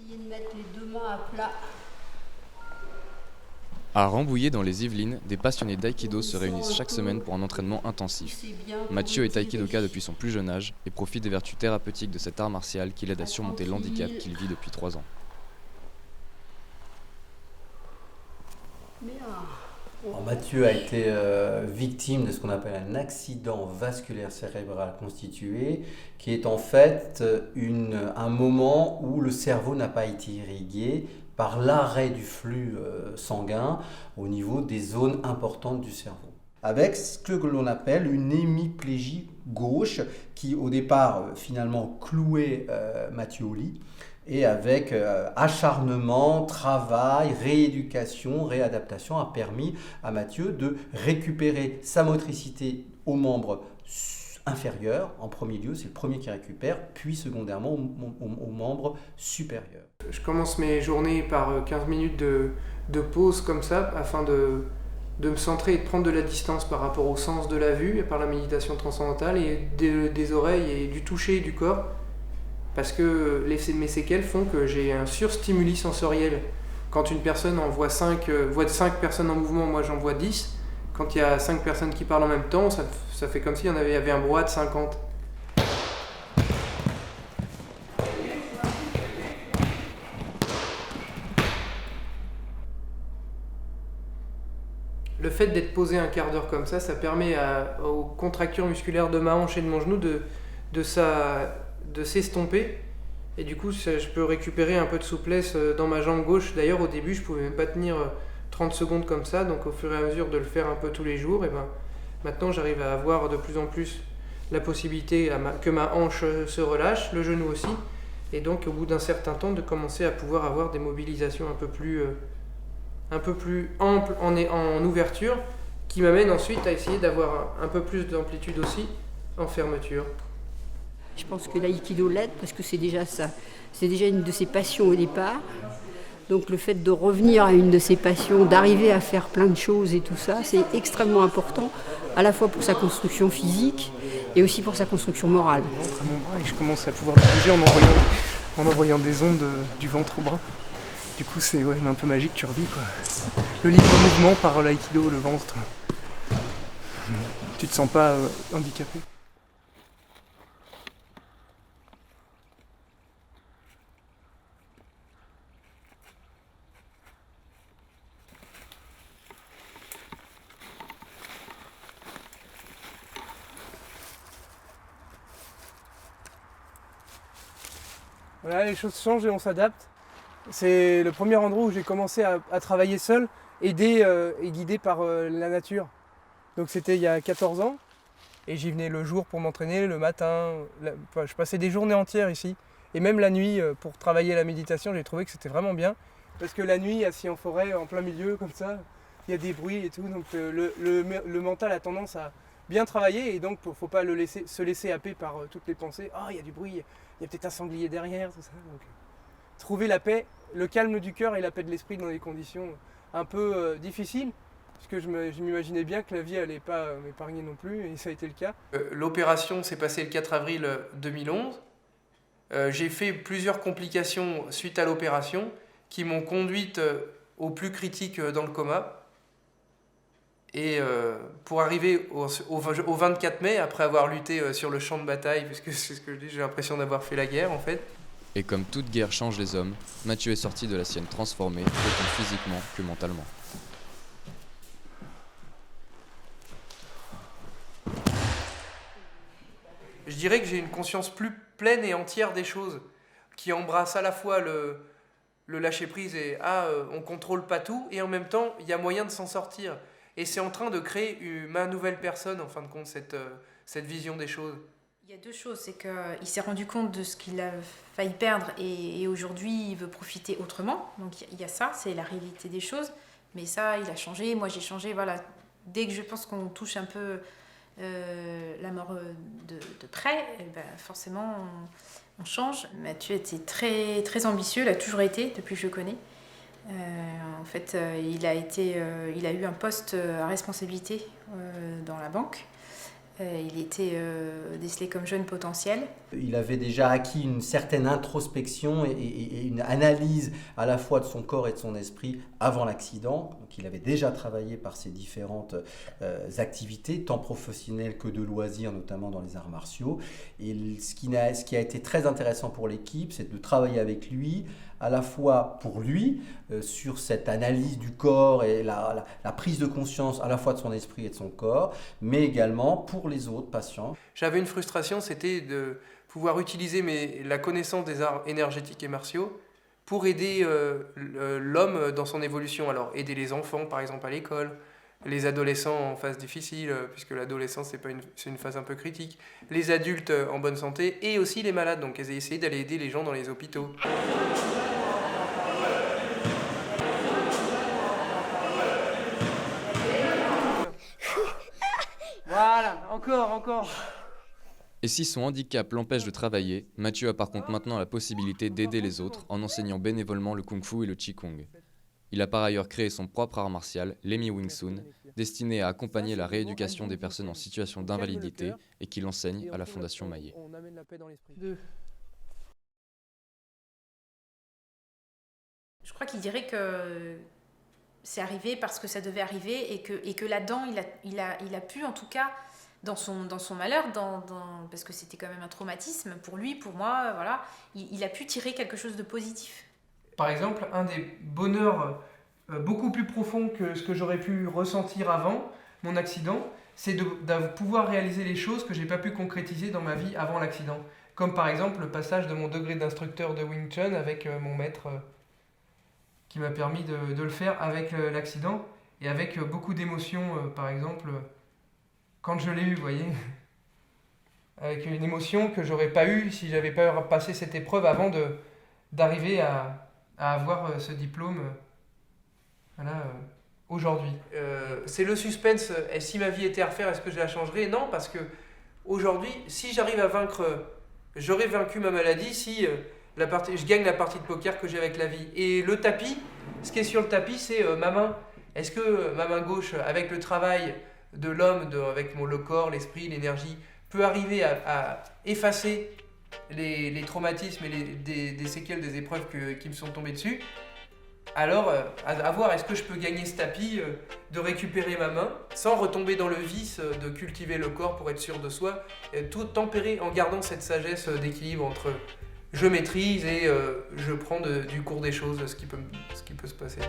Essayez de mettre les deux mains à plat. À Rambouillet, dans les Yvelines, des passionnés d'aïkido se réunissent chaque semaine pour un entraînement intensif. Mathieu est aïkidoka depuis son plus jeune âge et profite des vertus thérapeutiques de cet art martial qui l'aide à surmonter l'handicap qu'il vit depuis 3 ans. Alors, Mathieu a été victime de ce qu'on appelle un accident vasculaire cérébral constitué, qui est en fait un moment où le cerveau n'a pas été irrigué par l'arrêt du flux sanguin au niveau des zones importantes du cerveau. Avec ce que l'on appelle une hémiplégie gauche qui au départ finalement clouait Mathieu au lit. Et avec acharnement, travail, rééducation, réadaptation a permis à Mathieu de récupérer sa motricité aux membres inférieurs. En premier lieu, c'est le premier qui récupère, puis secondairement aux membres supérieurs. Je commence mes journées par 15 minutes de pause comme ça, afin de me centrer et de prendre de la distance par rapport au sens de la vue, et par la méditation transcendantale, et des oreilles et du toucher et du corps. Parce que mes séquelles font que j'ai un surstimuli sensoriel. Quand une personne voit 5 personnes en mouvement, moi j'en vois 10. Quand il y a 5 personnes qui parlent en même temps, ça fait comme s'il y avait un brouhaha de 50. Le fait d'être posé un quart d'heure comme ça permet aux contractures musculaires de ma hanche et de mon genou de s'estomper, et du coup je peux récupérer un peu de souplesse dans ma jambe gauche. D'ailleurs au début je pouvais même pas tenir 30 secondes comme ça, donc au fur et à mesure de le faire un peu tous les jours, et maintenant j'arrive à avoir de plus en plus la possibilité que ma hanche se relâche, le genou aussi, et donc au bout d'un certain temps de commencer à pouvoir avoir des mobilisations un peu plus amples en ouverture, qui m'amène ensuite à essayer d'avoir un peu plus d'amplitude aussi en fermeture. Je pense que l'aïkido l'aide parce que c'est déjà ça. C'est déjà une de ses passions au départ. Donc le fait de revenir à une de ses passions, d'arriver à faire plein de choses et tout ça, c'est extrêmement important, à la fois pour sa construction physique et aussi pour sa construction morale. Je montre à mon bras et je commence à pouvoir bouger en envoyant des ondes du ventre au bras. Du coup c'est un peu magique, tu revis quoi. Le libre mouvement par l'aïkido, le ventre. Tu te sens pas handicapé. Voilà, les choses changent et on s'adapte. C'est le premier endroit où j'ai commencé à travailler seul, aidé et guidé par la nature. Donc c'était il y a 14 ans, et j'y venais le jour pour m'entraîner, le matin. Je passais des journées entières ici, et même la nuit pour travailler la méditation. J'ai trouvé que c'était vraiment bien, parce que la nuit, assis en forêt, en plein milieu, comme ça, il y a des bruits et tout, donc le mental a tendance à bien travailler, et donc il ne faut pas se laisser happer par toutes les pensées. « Oh, il y a du bruit, il y a peut-être un sanglier derrière, tout ça. » Donc, trouver la paix, le calme du cœur et la paix de l'esprit dans des conditions un peu difficiles, parce que je m'imaginais bien que la vie n'allait pas m'épargner non plus, et ça a été le cas. L'opération s'est passée le 4 avril 2011. J'ai fait plusieurs complications suite à l'opération qui m'ont conduite au plus critique dans le coma. Et pour arriver au 24 mai, après avoir lutté sur le champ de bataille, puisque c'est ce que je dis, j'ai l'impression d'avoir fait la guerre en fait. Et comme toute guerre change les hommes, Mathieu est sorti de la sienne transformé, autant physiquement que mentalement. Je dirais que j'ai une conscience plus pleine et entière des choses, qui embrasse à la fois le lâcher-prise et on contrôle pas tout, et en même temps, il y a moyen de s'en sortir. Et c'est en train de créer ma nouvelle personne, en fin de compte, cette vision des choses. Il y a deux choses, c'est qu'il s'est rendu compte de ce qu'il a failli perdre et aujourd'hui il veut profiter autrement. Donc il y a ça, c'est la réalité des choses. Mais ça, il a changé, moi j'ai changé. Voilà. Dès que je pense qu'on touche un peu la mort de près, forcément on change. Mathieu était très, très ambitieux, il a toujours été depuis que je le connais. En fait, il a eu un poste à responsabilité dans la banque. Il était décelé comme jeune potentiel. Il avait déjà acquis une certaine introspection et une analyse à la fois de son corps et de son esprit avant l'accident. Donc il avait déjà travaillé par ses différentes activités, tant professionnelles que de loisirs, notamment dans les arts martiaux. Et ce qui a été très intéressant pour l'équipe, c'est de travailler avec lui, à la fois pour lui, sur cette analyse du corps et la prise de conscience à la fois de son esprit et de son corps, mais également pour les autres patients. J'avais une frustration, c'était de pouvoir utiliser la connaissance des arts énergétiques et martiaux pour aider l'homme dans son évolution. Alors aider les enfants par exemple à l'école, les adolescents en phase difficile, puisque l'adolescence c'est une phase un peu critique, les adultes en bonne santé et aussi les malades. Donc essayer d'aller aider les gens dans les hôpitaux. Voilà, encore. Et si son handicap l'empêche de travailler, Mathieu a par contre maintenant la possibilité d'aider les autres en enseignant bénévolement le kung-fu et le qigong. Il a par ailleurs créé son propre art martial, l'Emi Wing Chun, destiné à accompagner la rééducation des personnes en situation d'invalidité et qu'il enseigne à la Fondation Maillet. Je crois qu'il dirait que c'est arrivé parce que ça devait arriver et que là-dedans, il a pu, en tout cas, dans son malheur, parce que c'était quand même un traumatisme pour lui, pour moi, voilà, il a pu tirer quelque chose de positif. Par exemple, un des bonheurs beaucoup plus profonds que ce que j'aurais pu ressentir avant mon accident, c'est de pouvoir réaliser les choses que j'ai pas pu concrétiser dans ma vie avant l'accident. Comme par exemple le passage de mon degré d'instructeur de Wing Chun avec mon maître qui m'a permis de le faire avec l'accident et avec beaucoup d'émotions, par exemple, quand je l'ai eu, vous voyez, avec une émotion que j'aurais pas eue si j'avais pas passé cette épreuve avant d'arriver à avoir ce diplôme aujourd'hui. C'est le suspense, et si ma vie était à refaire, est-ce que je la changerais? Non, parce que aujourd'hui, si j'arrive à vaincre, j'aurais vaincu ma maladie si je gagne la partie de poker que j'ai avec la vie. Et le tapis, ce qui est sur le tapis, c'est ma main. Est-ce que ma main gauche, avec le travail de l'homme, avec le corps, l'esprit, l'énergie, peut arriver à effacer les traumatismes et des séquelles des épreuves qui me sont tombées dessus? Alors, à voir, est-ce que je peux gagner ce tapis, de récupérer ma main, sans retomber dans le vice de cultiver le corps pour être sûr de soi, tout tempérer en gardant cette sagesse d'équilibre entre je maîtrise et je prends du cours des choses, ce qui peut se passer.